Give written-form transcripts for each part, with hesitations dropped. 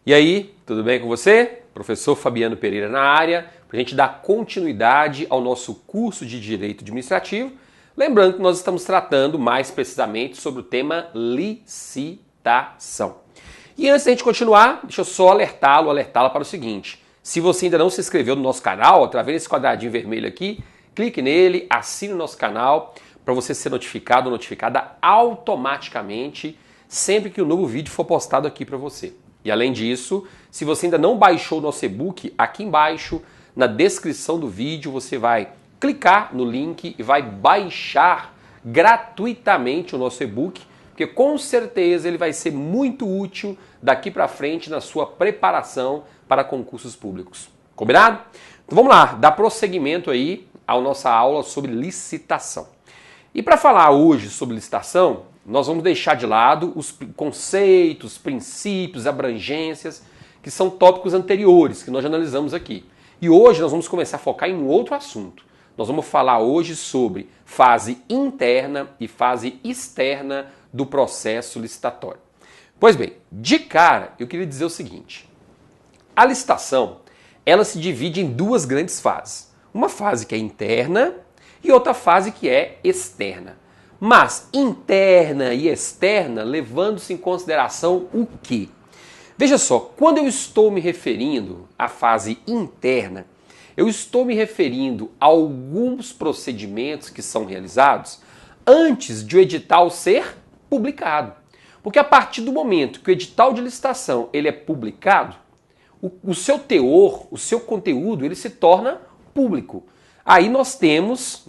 E aí, tudo bem com você? Professor Fabiano Pereira na área, para a gente dar continuidade ao nosso curso de Direito Administrativo. Lembrando que nós estamos tratando mais precisamente sobre o tema licitação. E antes da gente continuar, deixa eu só alertá-la para o seguinte. Se você ainda não se inscreveu no nosso canal, através desse quadradinho vermelho aqui, clique nele, assine o nosso canal para você ser notificado ou notificada automaticamente sempre que um novo vídeo for postado aqui para você. E além disso, se você ainda não baixou o nosso e-book, aqui embaixo, na descrição do vídeo, você vai clicar no link e vai baixar gratuitamente o nosso e-book, porque com certeza ele vai ser muito útil daqui para frente na sua preparação para concursos públicos. Combinado? Então vamos lá, dar prosseguimento aí à nossa aula sobre licitação. E para falar hoje sobre licitação, nós vamos deixar de lado os conceitos, princípios, abrangências, que são tópicos anteriores, que nós já analisamos aqui. E hoje nós vamos começar a focar em um outro assunto. Nós vamos falar hoje sobre fase interna e fase externa do processo licitatório. Pois bem, de cara, eu queria dizer o seguinte. A licitação, ela se divide em duas grandes fases. Uma fase que é interna e outra fase que é externa. Mas interna e externa, levando-se em consideração o quê? Veja só, quando eu estou me referindo à fase interna, eu estou me referindo a alguns procedimentos que são realizados antes de o edital ser publicado. Porque a partir do momento que o edital de licitação ele é publicado, o seu teor, o seu conteúdo, ele se torna público. Aí nós temos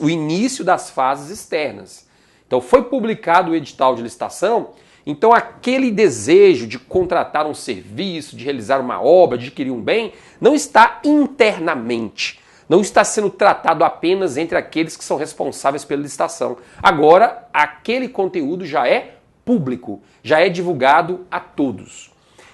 o início das fases externas. Então foi publicado o edital de licitação, então aquele desejo de contratar um serviço, de realizar uma obra, de adquirir um bem, não está internamente. Não está sendo tratado apenas entre aqueles que são responsáveis pela licitação. Agora, aquele conteúdo já é público, já é divulgado a todos.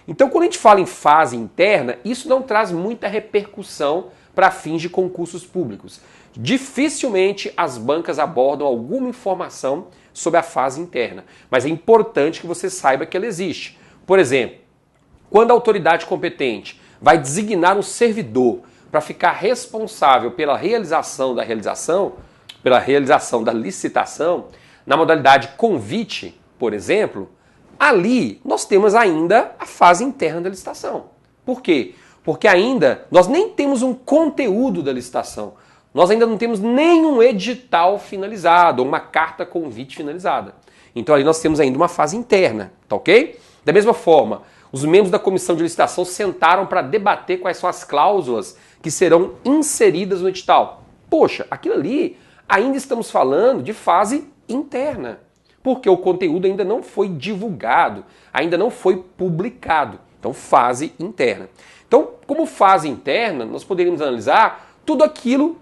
Então, quando a gente fala em fase interna, isso não traz muita repercussão para fins de concursos públicos. Dificilmente as bancas abordam alguma informação sobre a fase interna, mas é importante que você saiba que ela existe. Por exemplo, quando a autoridade competente vai designar um servidor para ficar responsável pela realização da licitação, na modalidade convite, por exemplo, ali nós temos ainda a fase interna da licitação. Por quê? Porque ainda nós nem temos um conteúdo da licitação. Nós ainda não temos nenhum edital finalizado, ou uma carta convite finalizada. Então ali nós temos ainda uma fase interna, tá ok? Da mesma forma, os membros da comissão de licitação sentaram para debater quais são as cláusulas que serão inseridas no edital. Poxa, aquilo ali ainda estamos falando de fase interna, porque o conteúdo ainda não foi divulgado, ainda não foi publicado. Então, fase interna. Então, como fase interna, nós poderíamos analisar tudo aquilo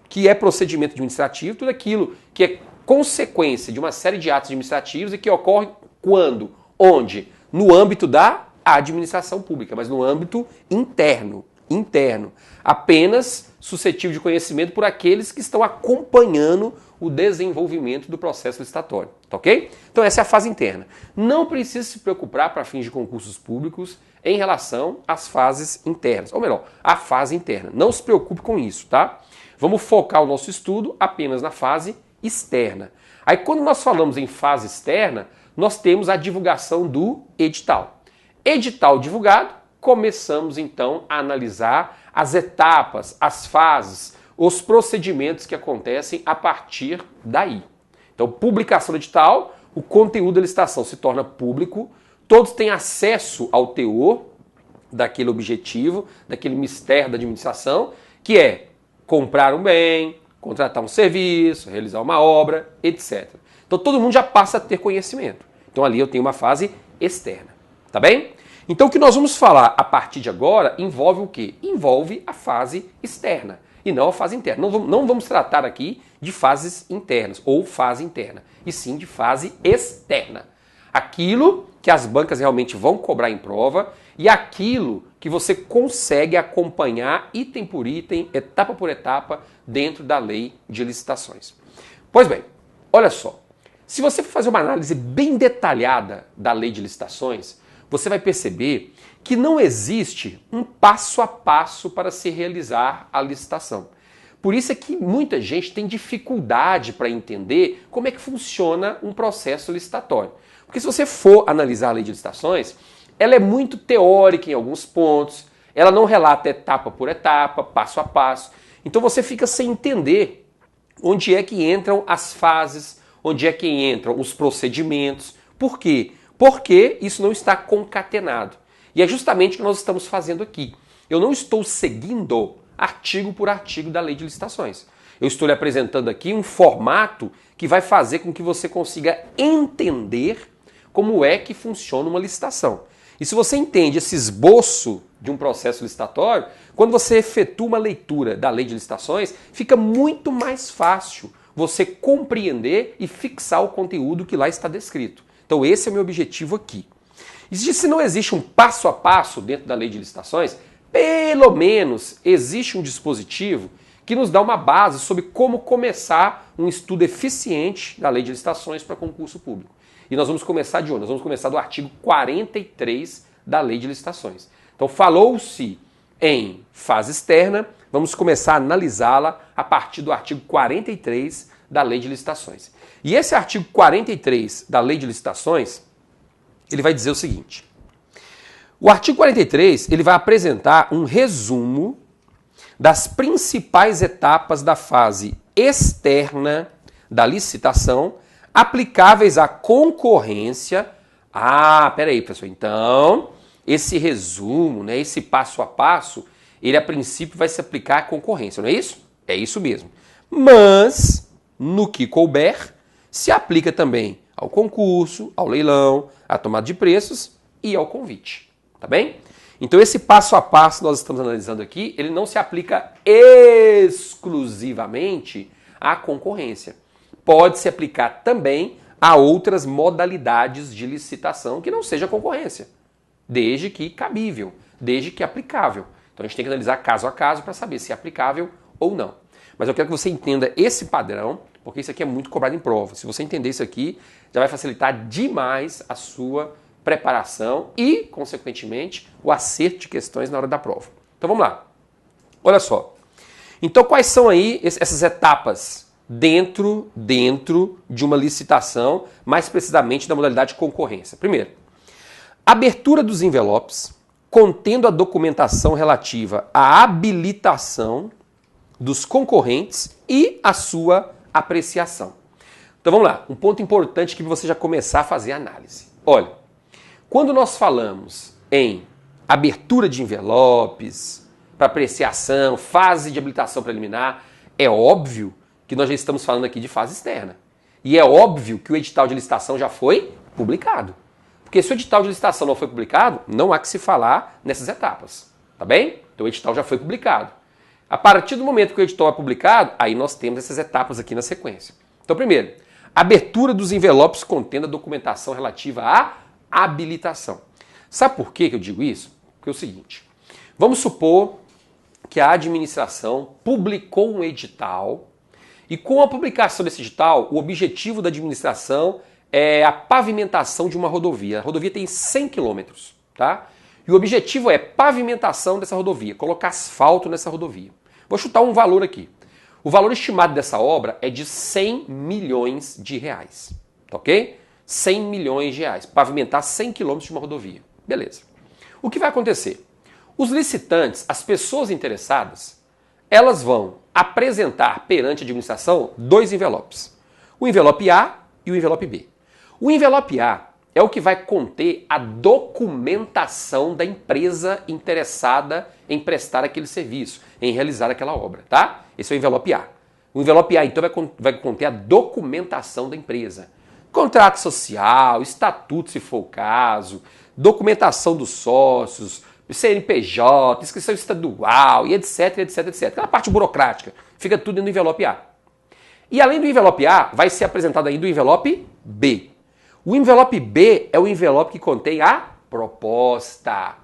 que é procedimento administrativo, tudo aquilo que é consequência de uma série de atos administrativos e que ocorre quando, onde? No âmbito da administração pública, mas no âmbito interno, apenas suscetível de conhecimento por aqueles que estão acompanhando o desenvolvimento do processo licitatório, tá ok? Então essa é a fase interna. Não precisa se preocupar para fins de concursos públicos em relação às fases internas, ou melhor, a fase interna. Não se preocupe com isso, tá? Vamos focar o nosso estudo apenas na fase externa. Aí quando nós falamos em fase externa, nós temos a divulgação do edital. Edital divulgado, começamos então a analisar as etapas, as fases, os procedimentos que acontecem a partir daí. Então, publicação do edital, o conteúdo da licitação se torna público, todos têm acesso ao teor daquele objetivo, daquele mistério da administração, que é comprar um bem, contratar um serviço, realizar uma obra, etc. Então, todo mundo já passa a ter conhecimento. Então, ali eu tenho uma fase externa, tá bem? Então, o que nós vamos falar a partir de agora envolve o quê? Envolve a fase externa e não a fase interna. Não vamos tratar aqui de fases internas ou fase interna, e sim de fase externa. Aquilo que as bancas realmente vão cobrar em prova e aquilo que você consegue acompanhar item por item, etapa por etapa, dentro da lei de licitações. Pois bem, olha só, se você for fazer uma análise bem detalhada da lei de licitações, você vai perceber que não existe um passo a passo para se realizar a licitação. Por isso é que muita gente tem dificuldade para entender como é que funciona um processo licitatório. Porque se você for analisar a lei de licitações, ela é muito teórica em alguns pontos, ela não relata etapa por etapa, passo a passo. Então você fica sem entender onde é que entram as fases, onde é que entram os procedimentos. Por quê? Porque isso não está concatenado. E é justamente o que nós estamos fazendo aqui. Eu não estou seguindo artigo por artigo da lei de licitações. Eu estou lhe apresentando aqui um formato que vai fazer com que você consiga entender como é que funciona uma licitação. E se você entende esse esboço de um processo licitatório, quando você efetua uma leitura da lei de licitações, fica muito mais fácil você compreender e fixar o conteúdo que lá está descrito. Então esse é o meu objetivo aqui. E se não existe um passo a passo dentro da lei de licitações, pelo menos existe um dispositivo que nos dá uma base sobre como começar um estudo eficiente da lei de licitações para concurso público. E nós vamos começar de onde? Nós vamos começar do artigo 43 da lei de licitações. Então falou-se em fase externa, vamos começar a analisá-la a partir do artigo 43 da lei de licitações. E esse artigo 43 da lei de licitações, ele vai dizer o seguinte: o artigo 43 ele vai apresentar um resumo das principais etapas da fase externa da licitação aplicáveis à concorrência. Ah, peraí, pessoal. Então, esse resumo, né, esse passo a passo, ele a princípio vai se aplicar à concorrência, não é isso? É isso mesmo. Mas, no que couber, se aplica também ao concurso, ao leilão, à tomada de preços e ao convite. Tá bem? Então esse passo a passo que nós estamos analisando aqui, ele não se aplica exclusivamente à concorrência. Pode se aplicar também a outras modalidades de licitação que não seja concorrência, desde que cabível, desde que aplicável. Então a gente tem que analisar caso a caso para saber se é aplicável ou não. Mas eu quero que você entenda esse padrão, porque isso aqui é muito cobrado em prova. Se você entender isso aqui, já vai facilitar demais a sua preparação e, consequentemente, o acerto de questões na hora da prova. Então vamos lá. Olha só. Então quais são aí essas etapas dentro de uma licitação, mais precisamente da modalidade de concorrência? Primeiro, abertura dos envelopes contendo a documentação relativa à habilitação dos concorrentes e a sua apreciação. Então vamos lá, um ponto importante que você já começar a fazer a análise. Olha, quando nós falamos em abertura de envelopes, para apreciação, fase de habilitação preliminar, é óbvio que nós já estamos falando aqui de fase externa. E é óbvio que o edital de licitação já foi publicado. Porque se o edital de licitação não foi publicado, não há que se falar nessas etapas. Tá bem? Então o edital já foi publicado. A partir do momento que o edital é publicado, aí nós temos essas etapas aqui na sequência. Então, primeiro, abertura dos envelopes contendo a documentação relativa à habilitação. Sabe por que eu digo isso? Porque é o seguinte, vamos supor que a administração publicou um edital e com a publicação desse edital, o objetivo da administração é a pavimentação de uma rodovia. A rodovia tem 100 quilômetros, tá? E o objetivo é pavimentação dessa rodovia, colocar asfalto nessa rodovia. Vou chutar um valor aqui. O valor estimado dessa obra é de 100 milhões de reais, tá ok? 100 milhões de reais, pavimentar 100 quilômetros de uma rodovia. Beleza. O que vai acontecer? Os licitantes, as pessoas interessadas, elas vão apresentar perante a administração dois envelopes. O envelope A e o envelope B. O envelope A é o que vai conter a documentação da empresa interessada em prestar aquele serviço, em realizar aquela obra, tá? Esse é o envelope A. O envelope A, então, vai conter a documentação da empresa. Contrato social, estatuto, se for o caso, documentação dos sócios, CNPJ, inscrição estadual, e etc, etc, etc. Aquela parte burocrática, fica tudo no envelope A. E além do envelope A, vai ser apresentado ainda o envelope B. O envelope B é o envelope que contém a proposta.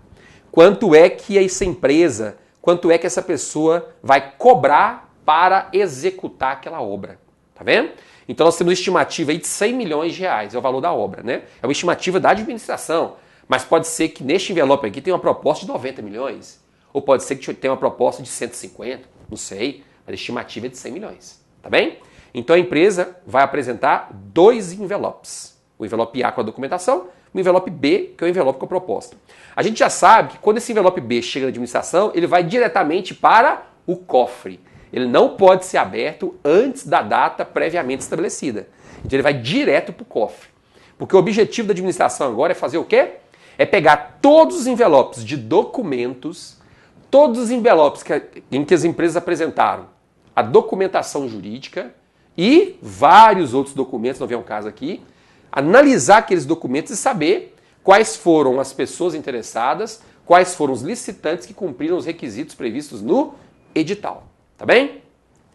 Quanto é que essa empresa, quanto é que essa pessoa vai cobrar para executar aquela obra. Tá vendo? Então nós temos uma estimativa aí de 100 milhões de reais, é o valor da obra, né? É uma estimativa da administração. Mas pode ser que neste envelope aqui tenha uma proposta de 90 milhões. Ou pode ser que tenha uma proposta de 150, não sei. Mas a estimativa é de 100 milhões. Tá bem? Então a empresa vai apresentar 2 envelopes. O envelope A com a documentação, o envelope B, que é o envelope com a proposta. A gente já sabe que quando esse envelope B chega na administração, ele vai diretamente para o cofre. Ele não pode ser aberto antes da data previamente estabelecida. Então ele vai direto para o cofre. Porque o objetivo da administração agora é fazer o quê? É pegar todos os envelopes de documentos, todos os envelopes em que as empresas apresentaram a documentação jurídica e vários outros documentos, não vem um caso aqui, analisar aqueles documentos e saber quais foram as pessoas interessadas, quais foram os licitantes que cumpriram os requisitos previstos no edital. Tá bem?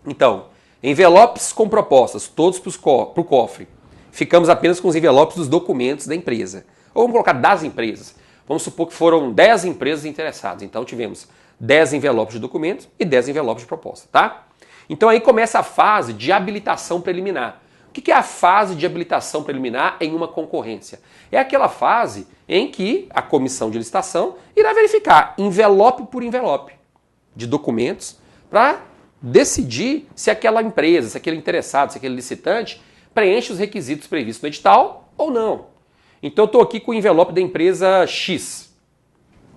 Então, envelopes com propostas, todos para o cofre. Ficamos apenas com os envelopes dos documentos da empresa. Ou vamos colocar das empresas. Vamos supor que foram 10 empresas interessadas. Então tivemos 10 envelopes de documentos e 10 envelopes de proposta, tá? Então aí começa a fase de habilitação preliminar. O que é a fase de habilitação preliminar em uma concorrência? É aquela fase em que a comissão de licitação irá verificar envelope por envelope de documentos para decidir se aquela empresa, se aquele interessado, se aquele licitante preenche os requisitos previstos no edital ou não. Então eu estou aqui com o envelope da empresa X.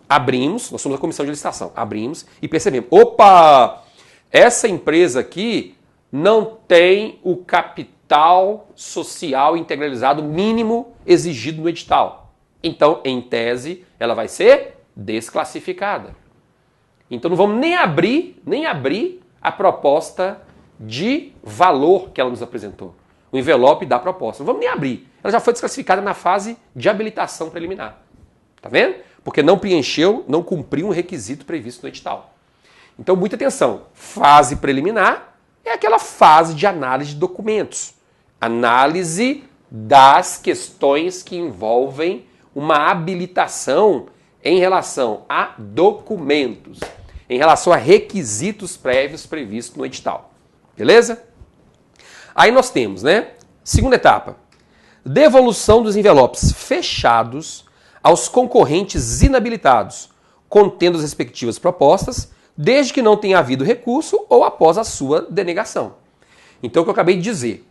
Abrimos, nós somos a comissão de licitação, abrimos e percebemos, opa, essa empresa aqui não tem o capital social integralizado mínimo exigido no edital. Então, em tese, ela vai ser desclassificada. Então não vamos nem abrir a proposta de valor que ela nos apresentou. O envelope da proposta. Não vamos nem abrir. Ela já foi desclassificada na fase de habilitação preliminar. Tá vendo? Porque não preencheu, não cumpriu um requisito previsto no edital. Então, muita atenção. Fase preliminar é aquela fase de análise de documentos. Análise das questões que envolvem uma habilitação em relação a documentos, em relação a requisitos prévios previstos no edital. Beleza? Aí nós temos, né? Segunda etapa. Devolução dos envelopes fechados aos concorrentes inabilitados, contendo as respectivas propostas, desde que não tenha havido recurso ou após a sua denegação. Então, o que eu acabei de dizer.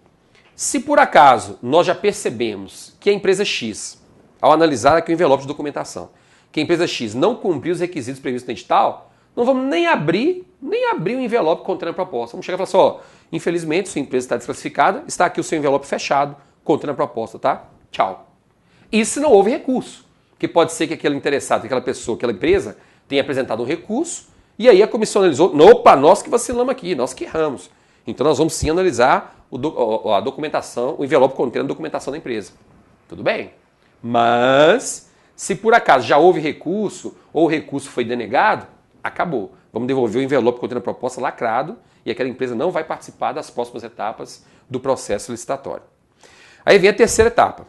Se por acaso nós já percebemos que a empresa X, ao analisar aqui o envelope de documentação, que a empresa X não cumpriu os requisitos previstos no edital, não vamos nem abrir o envelope contendo a proposta. Vamos chegar e falar assim, ó, infelizmente sua empresa está desclassificada, está aqui o seu envelope fechado contendo a proposta, tá? Tchau. Isso se não houve recurso, que pode ser que aquele interessado, aquela pessoa, aquela empresa tenha apresentado um recurso e aí a comissão analisou, opa, nós que vacilamos aqui, nós que erramos. Então nós vamos sim analisar a documentação, o envelope contendo a documentação da empresa. Tudo bem? Mas, se por acaso já houve recurso ou o recurso foi denegado, acabou. Vamos devolver o envelope contendo a proposta lacrado e aquela empresa não vai participar das próximas etapas do processo licitatório. Aí vem a terceira etapa.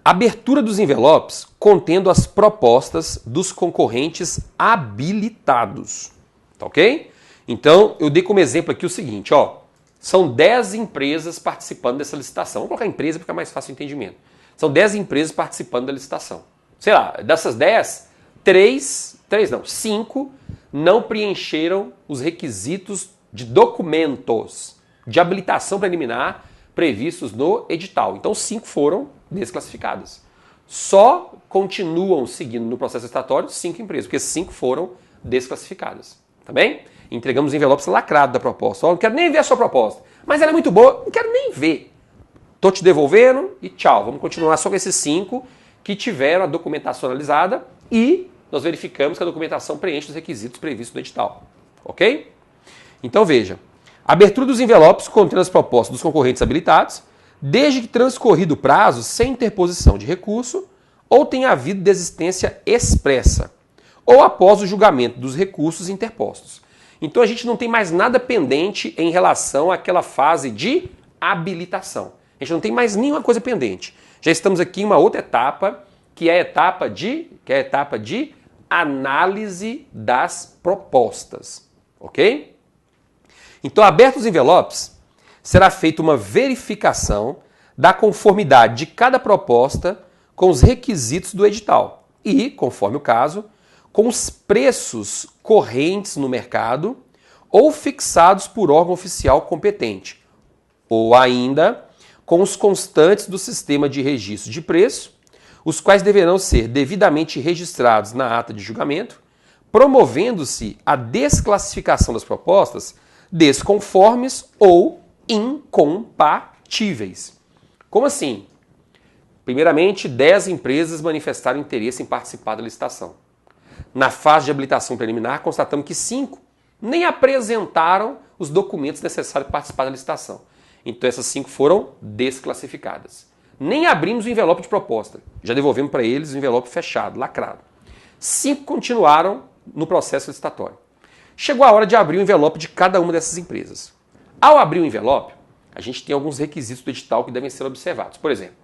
Abertura dos envelopes contendo as propostas dos concorrentes habilitados. Tá ok? Então, eu dei como exemplo aqui o seguinte, ó. São 10 empresas participando dessa licitação. Vamos colocar empresa para ficar mais fácil o entendimento. São 10 empresas participando da licitação. Sei lá, dessas 10, 5 não preencheram os requisitos de documentos de habilitação preliminar previstos no edital. Então, 5 foram desclassificadas. Só continuam seguindo no processo licitatório 5 empresas, porque 5 foram desclassificadas. Tá bem? Entregamos envelopes lacrados da proposta. Ó, não quero nem ver a sua proposta. Mas ela é muito boa, não quero nem ver. Tô te devolvendo e tchau. Vamos continuar só com esses 5 que tiveram a documentação analisada e nós verificamos que a documentação preenche os requisitos previstos no edital. Ok? Então veja. Abertura dos envelopes contendo as propostas dos concorrentes habilitados, desde que transcorrido o prazo sem interposição de recurso ou tenha havido desistência expressa, ou após o julgamento dos recursos interpostos. Então a gente não tem mais nada pendente em relação àquela fase de habilitação. A gente não tem mais nenhuma coisa pendente. Já estamos aqui em uma outra etapa, que é a etapa de análise das propostas. Ok? Então, abertos os envelopes, será feita uma verificação da conformidade de cada proposta com os requisitos do edital e, conforme o caso, com os preços correntes no mercado ou fixados por órgão oficial competente, ou ainda com os constantes do sistema de registro de preço, os quais deverão ser devidamente registrados na ata de julgamento, promovendo-se a desclassificação das propostas desconformes ou incompatíveis. Como assim? Primeiramente, 10 empresas manifestaram interesse em participar da licitação. Na fase de habilitação preliminar, constatamos que 5 nem apresentaram os documentos necessários para participar da licitação. Então essas 5 foram desclassificadas. Nem abrimos o envelope de proposta. Já devolvemos para eles o envelope fechado, lacrado. 5 continuaram no processo licitatório. Chegou a hora de abrir o envelope de cada uma dessas empresas. Ao abrir o envelope, a gente tem alguns requisitos do edital que devem ser observados. Por exemplo,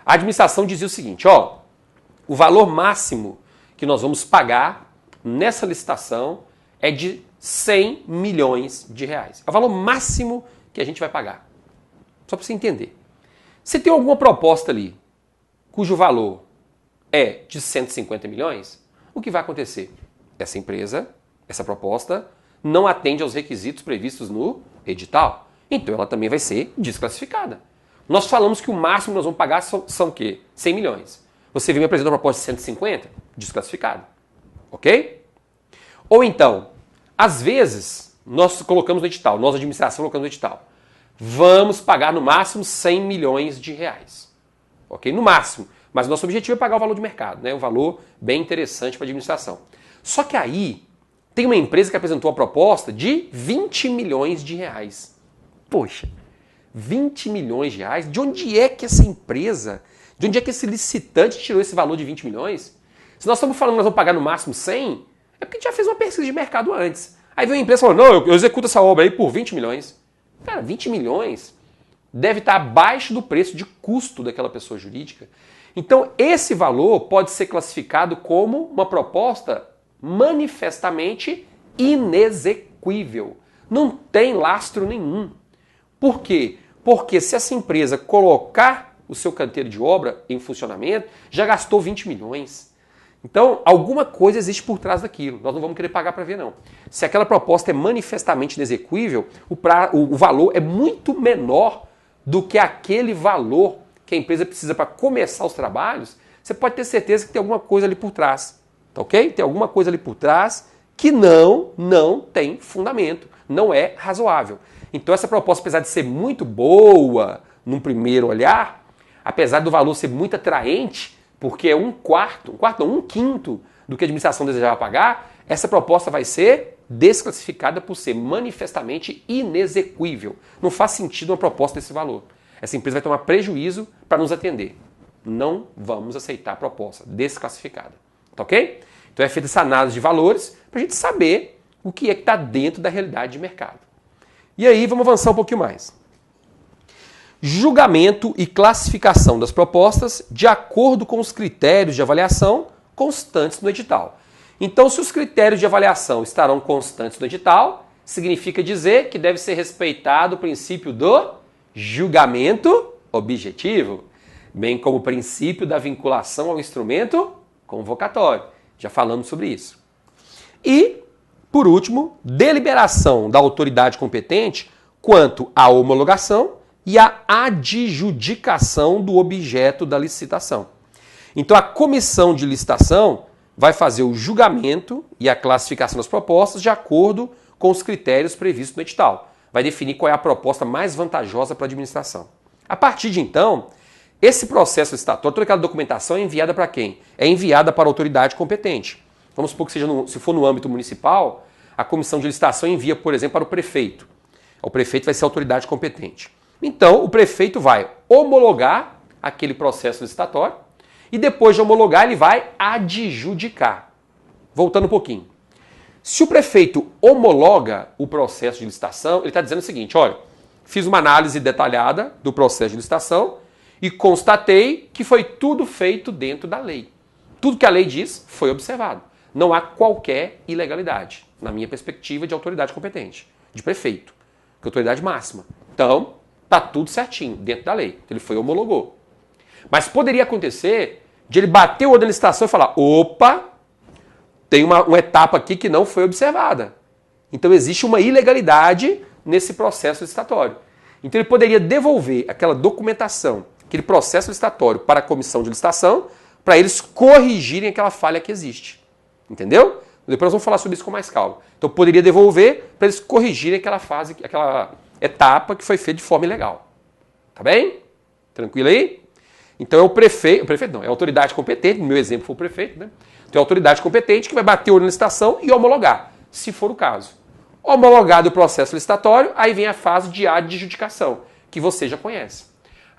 a administração dizia o seguinte, o valor máximo que nós vamos pagar nessa licitação é de 100 milhões de reais. É o valor máximo que a gente vai pagar. Só para você entender. Se tem alguma proposta ali cujo valor é de 150 milhões, o que vai acontecer? Essa empresa, essa proposta, não atende aos requisitos previstos no edital. Então ela também vai ser desclassificada. Nós falamos que o máximo que nós vamos pagar são o quê? 100 milhões. Você vem me apresentar uma proposta de 150? Desclassificado. Ok? Ou então, às vezes, nós colocamos no edital, nós, administração, colocamos no edital. Vamos pagar no máximo 100 milhões de reais. Ok? No máximo. Mas nosso objetivo é pagar o valor de mercado, né? Um valor bem interessante para a administração. Só que aí, tem uma empresa que apresentou uma proposta de 20 milhões de reais. Poxa, 20 milhões de reais? De onde é que essa empresa, de onde é que esse licitante tirou esse valor de 20 milhões? Se nós estamos falando que nós vamos pagar no máximo 100, é porque a gente já fez uma pesquisa de mercado antes. Aí veio a empresa e falou, não, eu executo essa obra aí por 20 milhões. Cara, 20 milhões deve estar abaixo do preço de custo daquela pessoa jurídica. Então, esse valor pode ser classificado como uma proposta manifestamente inexequível. Não tem lastro nenhum. Por quê? Porque se essa empresa colocar o seu canteiro de obra em funcionamento, já gastou 20 milhões. Então, alguma coisa existe por trás daquilo. Nós não vamos querer pagar para ver, não. Se aquela proposta é manifestamente inexequível, o valor é muito menor do que aquele valor que a empresa precisa para começar os trabalhos. Você pode ter certeza que tem alguma coisa ali por trás. Tá ok? Tem alguma coisa ali por trás que não tem fundamento. Não é razoável. Então essa proposta, apesar de ser muito boa num primeiro olhar, apesar do valor ser muito atraente, porque é um quinto do que a administração desejava pagar, essa proposta vai ser desclassificada por ser manifestamente inexequível. Não faz sentido uma proposta desse valor. Essa empresa vai tomar prejuízo para nos atender. Não vamos aceitar a proposta desclassificada. Tá ok? Então é feita essa análise de valores para a gente saber o que é que está dentro da realidade de mercado. E aí vamos avançar um pouquinho mais. Julgamento e classificação das propostas de acordo com os critérios de avaliação constantes no edital. Então, se os critérios de avaliação estarão constantes no edital, significa dizer que deve ser respeitado o princípio do julgamento objetivo, bem como o princípio da vinculação ao instrumento convocatório. Já falamos sobre isso. E, por último, deliberação da autoridade competente quanto à homologação e à adjudicação do objeto da licitação. Então, a comissão de licitação vai fazer o julgamento e a classificação das propostas de acordo com os critérios previstos no edital. Vai definir qual é a proposta mais vantajosa para a administração. A partir de então, esse processo licitatório, toda aquela documentação é enviada para quem? É enviada para a autoridade competente. Vamos supor que seja se for no âmbito municipal, a comissão de licitação envia, por exemplo, para o prefeito. O prefeito vai ser a autoridade competente. Então, o prefeito vai homologar aquele processo licitatório e depois de homologar, ele vai adjudicar. Voltando um pouquinho. Se o prefeito homologa o processo de licitação, ele está dizendo o seguinte, olha, fiz uma análise detalhada do processo de licitação e constatei que foi tudo feito dentro da lei. Tudo que a lei diz foi observado. Não há qualquer ilegalidade, na minha perspectiva de autoridade competente, de prefeito, que é a autoridade máxima. Então, está tudo certinho, dentro da lei. Ele foi e homologou. Mas poderia acontecer de ele bater o olho na licitação e falar, opa, tem uma etapa aqui que não foi observada. Então existe uma ilegalidade nesse processo licitatório. Então ele poderia devolver aquela documentação, aquele processo licitatório para a comissão de licitação, para eles corrigirem aquela falha que existe. Entendeu? Depois nós vamos falar sobre isso com mais calma. Então poderia devolver para eles corrigirem aquela fase, aquela etapa que foi feita de forma ilegal. Tá bem? Tranquilo aí? Então é o prefeito não, é a autoridade competente, no meu exemplo foi o prefeito, né? Então é a autoridade competente que vai bater o olho na licitação e homologar, se for o caso. Homologado o processo licitatório, aí vem a fase de adjudicação, que você já conhece.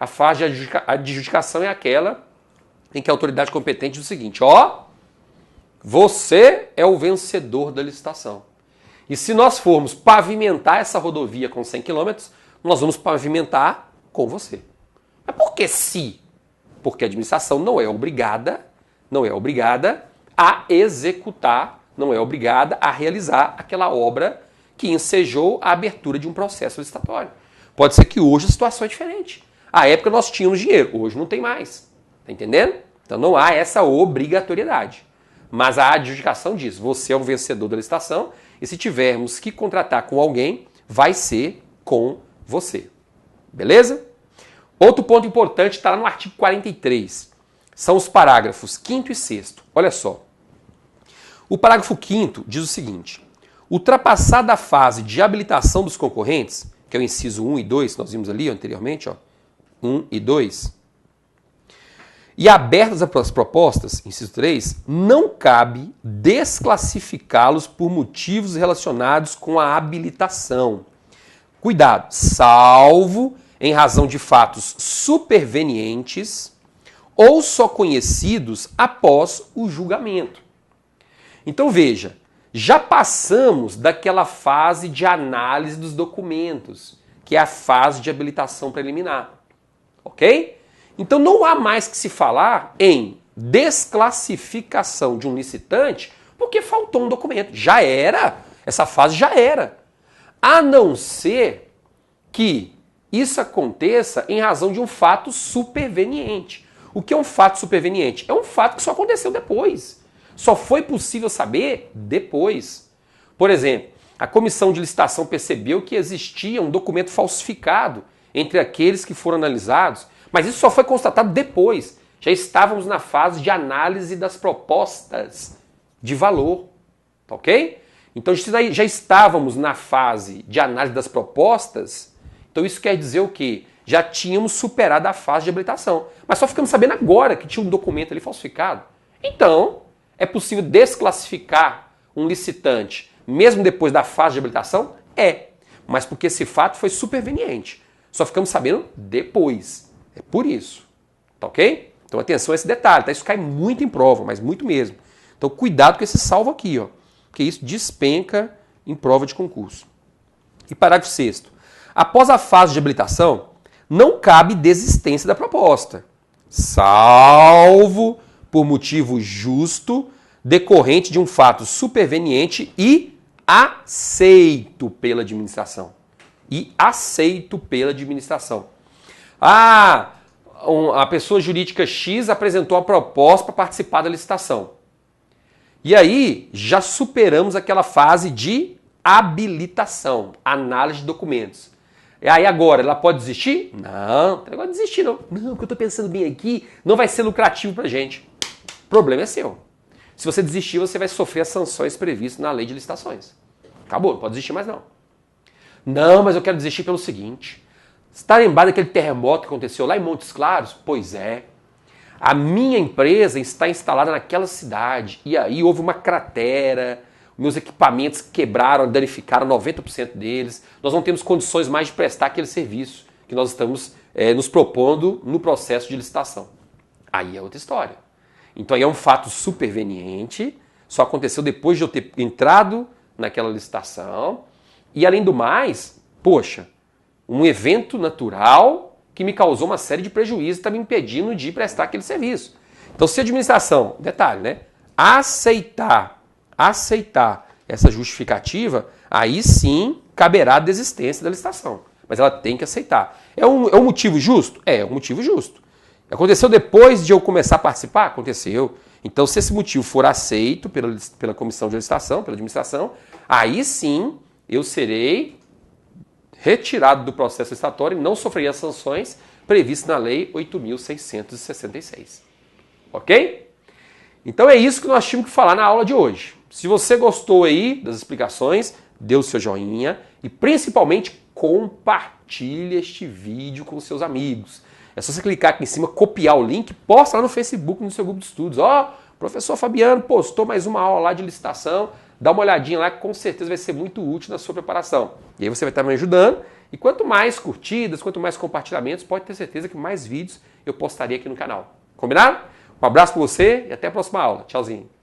A fase de adjudicação é aquela em que a autoridade competente diz o seguinte, ó, você é o vencedor da licitação. E se nós formos pavimentar essa rodovia com 100 km, nós vamos pavimentar com você. Mas por que se? Porque a administração não é obrigada a executar, não é obrigada a realizar aquela obra que ensejou a abertura de um processo licitatório. Pode ser que hoje a situação é diferente. À época nós tínhamos dinheiro, hoje não tem mais. Tá entendendo? Então não há essa obrigatoriedade. Mas a adjudicação diz, você é o vencedor da licitação e se tivermos que contratar com alguém, vai ser com você. Beleza? Outro ponto importante está lá no artigo 43. São os parágrafos 5º e 6º. Olha só. O parágrafo 5º diz o seguinte. Ultrapassada a fase de habilitação dos concorrentes, que é o inciso 1 e 2, nós vimos ali anteriormente, ó, 1 e 2, e abertas as propostas, inciso 3, não cabe desclassificá-los por motivos relacionados com a habilitação. Cuidado, salvo em razão de fatos supervenientes ou só conhecidos após o julgamento. Então veja, já passamos daquela fase de análise dos documentos, que é a fase de habilitação preliminar. Ok? Então não há mais que se falar em desclassificação de um licitante porque faltou um documento. Já era, essa fase já era. A não ser que isso aconteça em razão de um fato superveniente. O que é um fato superveniente? É um fato que só aconteceu depois. Só foi possível saber depois. Por exemplo, a comissão de licitação percebeu que existia um documento falsificado entre aqueles que foram analisados, mas isso só foi constatado depois. Já estávamos na fase de análise das propostas de valor. Tá ok? Então já estávamos na fase de análise das propostas. Então isso quer dizer o quê? Já tínhamos superado a fase de habilitação. Mas só ficamos sabendo agora que tinha um documento ali falsificado. Então, é possível desclassificar um licitante mesmo depois da fase de habilitação? É. Mas porque esse fato foi superveniente. Só ficamos sabendo depois. É por isso. Tá ok? Então atenção a esse detalhe, tá? Isso cai muito em prova, mas muito mesmo. Então cuidado com esse salvo aqui, ó. Porque isso despenca em prova de concurso. E parágrafo 6º. Após a fase de habilitação, não cabe desistência da proposta, salvo por motivo justo, decorrente de um fato superveniente e aceito pela administração. E aceito pela administração. A pessoa jurídica X apresentou a proposta para participar da licitação. E aí já superamos aquela fase de habilitação, análise de documentos. E aí agora, ela pode desistir? Não, não tem negócio de desistir não. Não, porque eu estou pensando bem aqui, não vai ser lucrativo para a gente. O problema é seu. Se você desistir, você vai sofrer as sanções previstas na lei de licitações. Acabou, não pode desistir mais não. Não, mas eu quero desistir pelo seguinte. Você está lembrado daquele terremoto que aconteceu lá em Montes Claros? Pois é. A minha empresa está instalada naquela cidade. E aí houve uma cratera, meus equipamentos quebraram, danificaram 90% deles. Nós não temos condições mais de prestar aquele serviço que nós estamos nos propondo no processo de licitação. Aí é outra história. Então aí é um fato superveniente, só aconteceu depois de eu ter entrado naquela licitação. E além do mais, poxa, um evento natural que me causou uma série de prejuízos e está me impedindo de prestar aquele serviço. Então se a administração, detalhe, né, aceitar essa justificativa, aí sim caberá a desistência da licitação. Mas ela tem que aceitar. É um motivo justo? É um motivo justo. Aconteceu depois de eu começar a participar? Aconteceu. Então, se esse motivo for aceito pela comissão de licitação, pela administração, aí sim eu serei retirado do processo licitatório e não sofreria as sanções previstas na Lei 8.666. Ok? Então é isso que nós tínhamos que falar na aula de hoje. Se você gostou aí das explicações, dê o seu joinha e principalmente compartilhe este vídeo com seus amigos. É só você clicar aqui em cima, copiar o link, posta lá no Facebook, no seu grupo de estudos. Ó, professor Fabiano postou mais uma aula lá de licitação, dá uma olhadinha lá que com certeza vai ser muito útil na sua preparação. E aí você vai estar me ajudando. E quanto mais curtidas, quanto mais compartilhamentos, pode ter certeza que mais vídeos eu postaria aqui no canal. Combinado? Um abraço para você e até a próxima aula. Tchauzinho.